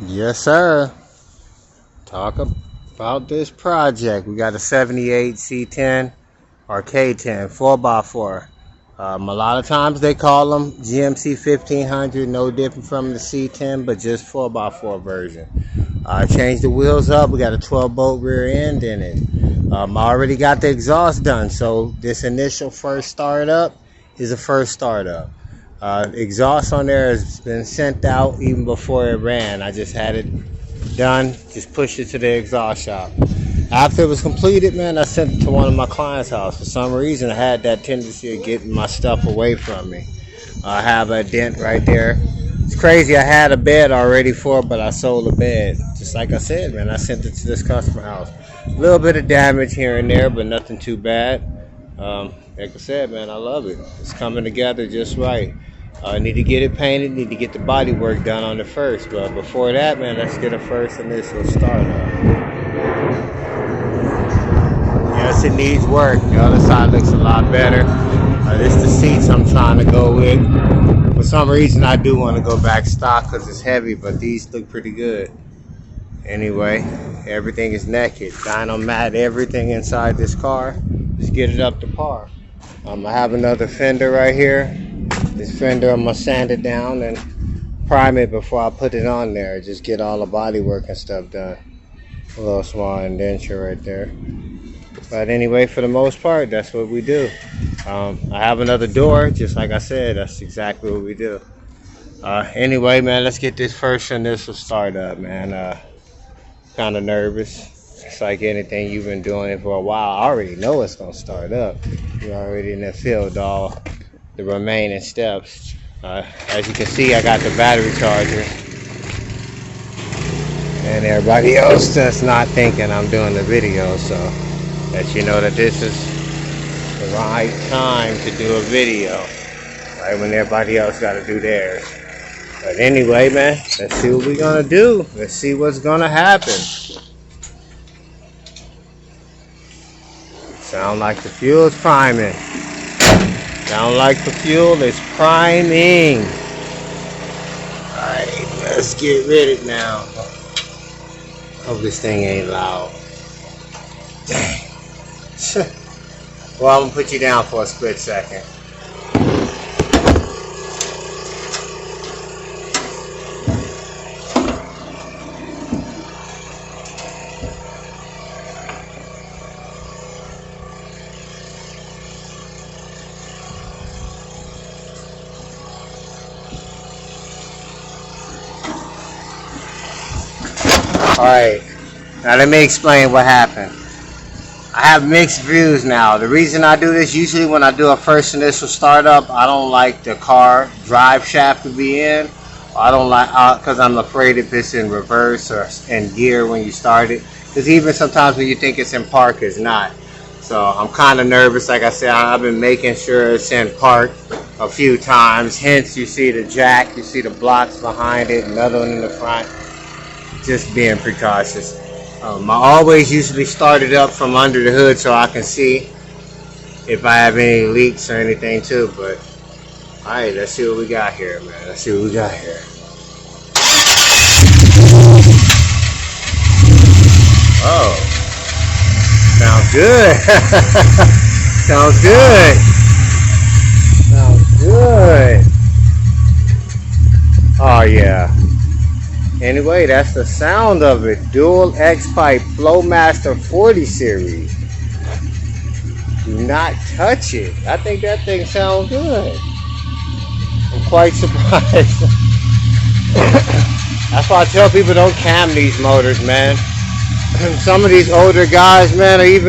Yes, sir. Talk about this project. We got a 78 C10 or K10 4x4. A lot of times they call them GMC 1500, no different from the C10, but just 4x4 version. Changed the wheels up. We got a 12 bolt rear end in it. I already got the exhaust done, so this initial first startup is a first startup. Exhaust on there has been sent out even before it ran. I just had it done, just pushed it to the exhaust shop. After it was completed, man, I sent it to one of my clients' house. For some reason, I had that tendency of getting my stuff away from me. I have a dent right there. It's crazy. I had a bed already for it, but I sold the bed. Just like I said, man, I sent it to this customer house. A little bit of damage here and there, but nothing too bad. Like I said, man, I love it. It's coming together just right. I need to get it painted, need to get the body work done on it first. But before that, man, let's get a first initial start up. Yes, it needs work. The other side looks a lot better. This is the seats I'm trying to go with. For some reason, I do want to go back stock because it's heavy, but these look pretty good. Anyway, everything is naked. Dyno mat everything inside this car. Just get it up to par. I have another fender right here. This fender, I'm going to sand it down and prime it before I put it on there. Just get all the body work and stuff done. A little small indenture right there. But anyway, for the most part, that's what we do. I have another door, just like I said, that's exactly what we do. Anyway, man, let's get this first initial start up, man. Kind of nervous. It's like anything, you've been doing it for a while. I already know it's going to start up. You're already in the field, all the remaining steps. As you can see, I got the battery charger. And everybody else that's not thinking I'm doing the video, so that you know that this is the right time to do a video, right when everybody else got to do theirs. But anyway, man, let's see what we're gonna do. Let's see what's gonna happen. Sound like the fuel's priming. Sound like the fuel is priming. Alright, let's get ready now. Hope this thing ain't loud. Dang. Well, I'm gonna put you down for a split second. Alright, now let me explain what happened. I have mixed views now. The reason I do this, usually when I do a first initial startup, I don't like the car drive shaft to be in. I don't like, because I'm afraid if it's in reverse or in gear when you start it. Because even sometimes when you think it's in park, it's not. So I'm kind of nervous. Like I said, I've been making sure it's in park a few times. Hence, you see the jack, you see the blocks behind it, another one in the front. Just being precautious. I always usually start it up from under the hood so I can see if I have any leaks or anything too. But alright, let's see what we got here, man. Let's see what we got here. Oh, sounds good. Sounds good. Sounds good. Oh yeah. Anyway, that's the sound of it. Dual X-Pipe Flowmaster 40 series. Do not touch it. I think that thing sounds good. I'm quite surprised. That's why I tell people don't cam these motors, man. Some of these older guys, man, are even